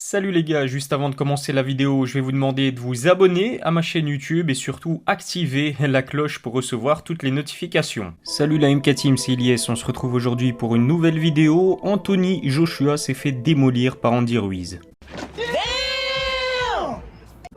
Salut les gars, juste avant de commencer la vidéo, je vais vous demander de vous abonner à ma chaîne YouTube et surtout activer la cloche pour recevoir toutes les notifications. Salut la MK Team, c'est Ilyes, on se retrouve aujourd'hui pour une nouvelle vidéo. Anthony Joshua s'est fait démolir par Andy Ruiz.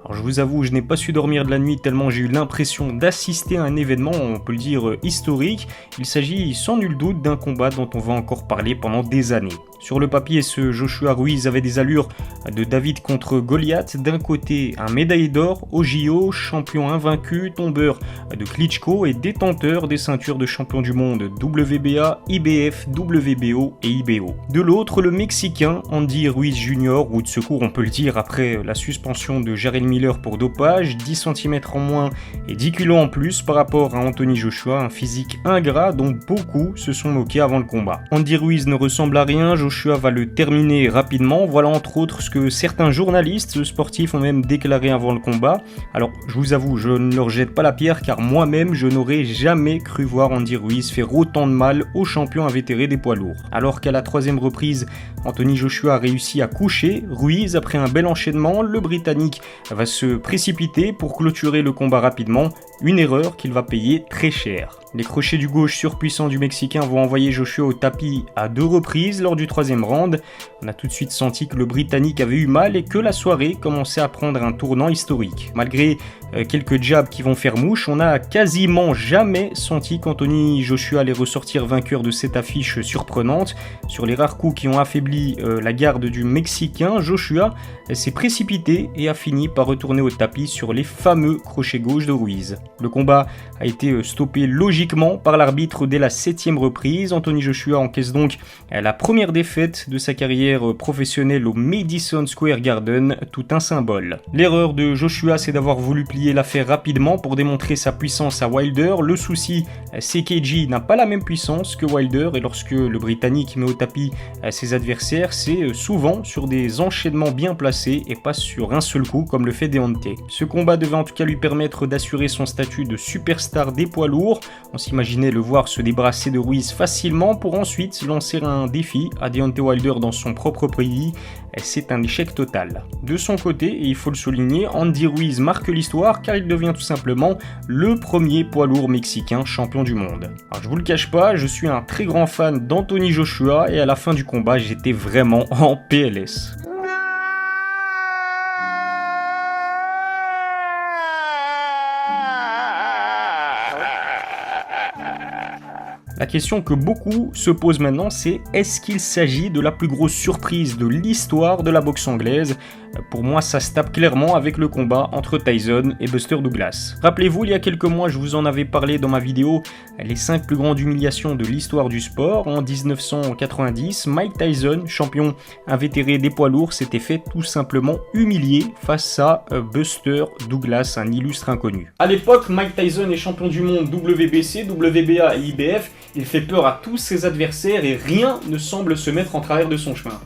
Alors je vous avoue, je n'ai pas su dormir de la nuit tellement j'ai eu l'impression d'assister à un événement, on peut le dire, historique. Il s'agit sans nul doute d'un combat dont on va encore parler pendant des années. Sur le papier, ce Joshua Ruiz avait des allures de David contre Goliath. D'un côté, un médaillé d'or au JO, champion invaincu, tombeur de Klitschko et détenteur des ceintures de champion du monde WBA, IBF, WBO et IBO. De l'autre, le Mexicain Andy Ruiz Jr., roue de secours on peut le dire après la suspension de Jarrell Miller pour dopage, 10 cm en moins et 10 kg en plus par rapport à Anthony Joshua, un physique ingrat dont beaucoup se sont moqués avant le combat. Andy Ruiz ne ressemble à rien, Joshua va le terminer rapidement, voilà entre autres ce que certains journalistes sportifs ont même déclaré avant le combat. Alors je vous avoue, je ne leur jette pas la pierre car moi-même je n'aurais jamais cru voir Andy Ruiz faire autant de mal au champion invétéré des poids lourds. Alors qu'à la troisième reprise, Anthony Joshua a réussi à coucher Ruiz après un bel enchaînement, le Britannique va se précipiter pour clôturer le combat rapidement, une erreur qu'il va payer très cher. Les crochets du gauche surpuissant du Mexicain vont envoyer Joshua au tapis à 2 reprises lors du troisième round. On a tout de suite senti que le Britannique avait eu mal et que la soirée commençait à prendre un tournant historique. Malgré quelques jabs qui vont faire mouche, on n'a quasiment jamais senti qu'Anthony Joshua allait ressortir vainqueur de cette affiche surprenante. Sur les rares coups qui ont affaibli la garde du Mexicain, Joshua s'est précipité et a fini par retourner au tapis sur les fameux crochets gauche de Ruiz. Le combat a été stoppé logiquement par l'arbitre dès la 7e reprise. Anthony Joshua encaisse donc la première défaite de sa carrière professionnelle au Madison Square Garden, tout un symbole. L'erreur de Joshua, c'est d'avoir voulu plier l'affaire rapidement pour démontrer sa puissance à Wilder. Le souci, c'est qu'AJ n'a pas la même puissance que Wilder et lorsque le Britannique met au tapis ses adversaires, c'est souvent sur des enchaînements bien placés et pas sur un seul coup comme le fait Deontay. Ce combat devait en tout cas lui permettre d'assurer son statut de superstar des poids lourds. On s'imaginait le voir se débarrasser de Ruiz facilement pour ensuite lancer un défi à Deontay Wilder dans son propre pays. C'est un échec total. De son côté, et il faut le souligner, Andy Ruiz marque l'histoire car il devient tout simplement le premier poids lourd mexicain champion du monde. Alors je vous le cache pas, je suis un très grand fan d'Anthony Joshua et à la fin du combat, j'étais vraiment en PLS. La question que beaucoup se posent maintenant, c'est est-ce qu'il s'agit de la plus grosse surprise de l'histoire de la boxe anglaise ? Pour moi, ça se tape clairement avec le combat entre Tyson et Buster Douglas. Rappelez-vous, il y a quelques mois, je vous en avais parlé dans ma vidéo les 5 plus grandes humiliations de l'histoire du sport. En 1990, Mike Tyson, champion invétéré des poids lourds, s'était fait tout simplement humilier face à Buster Douglas, un illustre inconnu. À l'époque, Mike Tyson est champion du monde WBC, WBA et IBF. Il fait peur à tous ses adversaires et rien ne semble se mettre en travers de son chemin.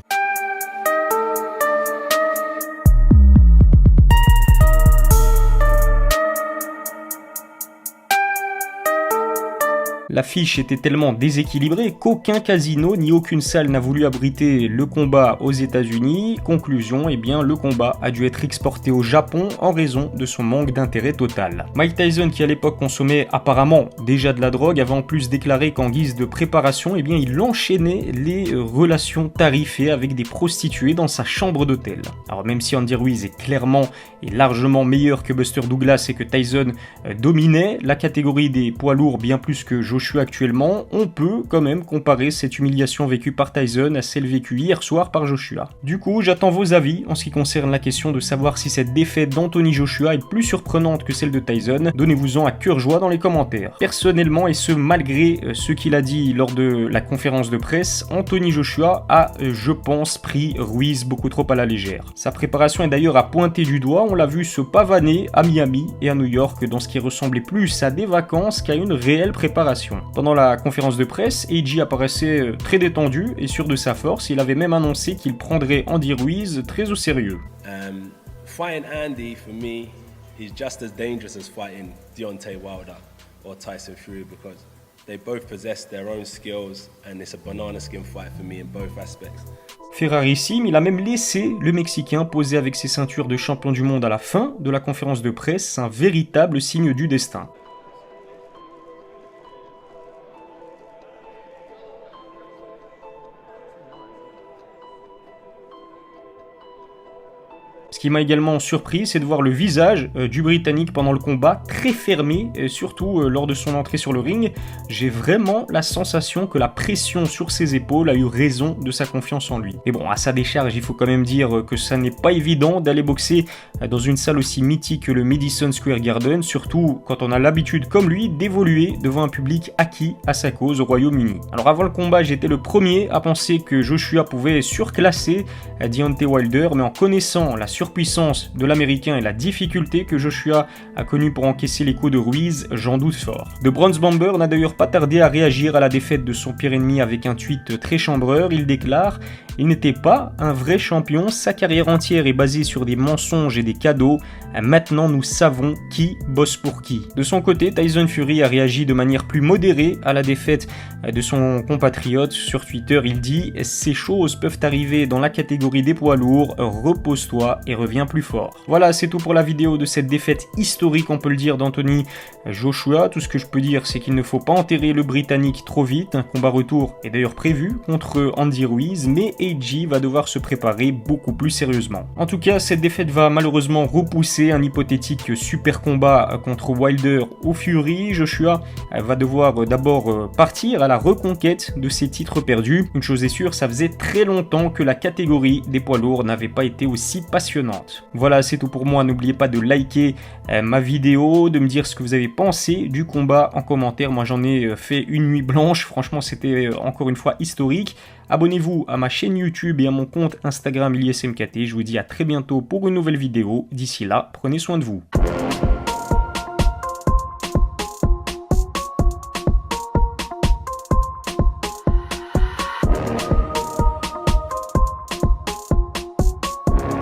L'affiche était tellement déséquilibrée qu'aucun casino ni aucune salle n'a voulu abriter le combat aux États-Unis. Conclusion, le combat a dû être exporté au Japon en raison de son manque d'intérêt total. Mike Tyson, qui à l'époque consommait apparemment déjà de la drogue, avait en plus déclaré qu'en guise de préparation, il enchaînait les relations tarifées avec des prostituées dans sa chambre d'hôtel. Alors même si Andy Ruiz est clairement et largement meilleur que Buster Douglas et que Tyson dominait la catégorie des poids lourds bien plus que Joshua actuellement, on peut quand même comparer cette humiliation vécue par Tyson à celle vécue hier soir par Joshua. Du coup, j'attends vos avis en ce qui concerne la question de savoir si cette défaite d'Anthony Joshua est plus surprenante que celle de Tyson. Donnez-vous-en à cœur joie dans les commentaires. Personnellement, et ce malgré ce qu'il a dit lors de la conférence de presse, Anthony Joshua a, je pense, pris Ruiz beaucoup trop à la légère. Sa préparation est d'ailleurs à pointer du doigt, on l'a vu se pavaner à Miami et à New York dans ce qui ressemblait plus à des vacances qu'à une réelle préparation. Pendant la conférence de presse, AJ apparaissait très détendu et sûr de sa force. Il avait même annoncé qu'il prendrait Andy Ruiz très au sérieux. Fighting Andy, for me, is just as dangerous as fighting Deontay Wilder or Tyson Fury because They both possess their own skills, and it's a banana skin fight for me in both aspects. Ferrarissime, il a même laissé le Mexicain poser avec ses ceintures de champion du monde à la fin de la conférence de presse, un véritable signe du destin. Ce qui m'a également surpris, c'est de voir le visage du Britannique pendant le combat, très fermé, surtout lors de son entrée sur le ring. J'ai vraiment la sensation que la pression sur ses épaules a eu raison de sa confiance en lui. Mais bon, à sa décharge, il faut quand même dire que ça n'est pas évident d'aller boxer dans une salle aussi mythique que le Madison Square Garden, surtout quand on a l'habitude, comme lui, d'évoluer devant un public acquis à sa cause au Royaume-Uni. Alors avant le combat, j'étais le premier à penser que Joshua pouvait surclasser Deontay Wilder, mais en connaissant la surpuissance de l'américain et la difficulté que Joshua a connue pour encaisser les coups de Ruiz, j'en doute fort. The Bronze Bomber n'a d'ailleurs pas tardé à réagir à la défaite de son pire ennemi avec un tweet très chambreur. Il déclare « Il n'était pas un vrai champion, sa carrière entière est basée sur des mensonges et des cadeaux. Maintenant nous savons qui bosse pour qui ». De son côté, Tyson Fury a réagi de manière plus modérée à la défaite de son compatriote. Sur Twitter, il dit « Ces choses peuvent arriver dans la catégorie des poids lourds, repose-toi et reviens plus fort ». Voilà, c'est tout pour la vidéo de cette défaite historique, on peut le dire, d'Anthony Joshua. Tout ce que je peux dire, c'est qu'il ne faut pas enterrer le Britannique trop vite. Un combat retour est d'ailleurs prévu contre Andy Ruiz, mais AJ va devoir se préparer beaucoup plus sérieusement. En tout cas, cette défaite va malheureusement repousser un hypothétique super combat contre Wilder ou Fury. Joshua va devoir d'abord partir à la reconquête de ses titres perdus. Une chose est sûre, ça faisait très longtemps que la catégorie des poids lourds n'avait pas été aussi passionnante. Voilà, c'est tout pour moi. N'oubliez pas de liker ma vidéo, de me dire ce que vous avez pensé du combat en commentaire. Moi, j'en ai fait une nuit blanche. Franchement, c'était encore une fois historique. Abonnez-vous à ma chaîne YouTube et à mon compte Instagram IlyesMKT. Je vous dis à très bientôt pour une nouvelle vidéo. D'ici là, prenez soin de vous.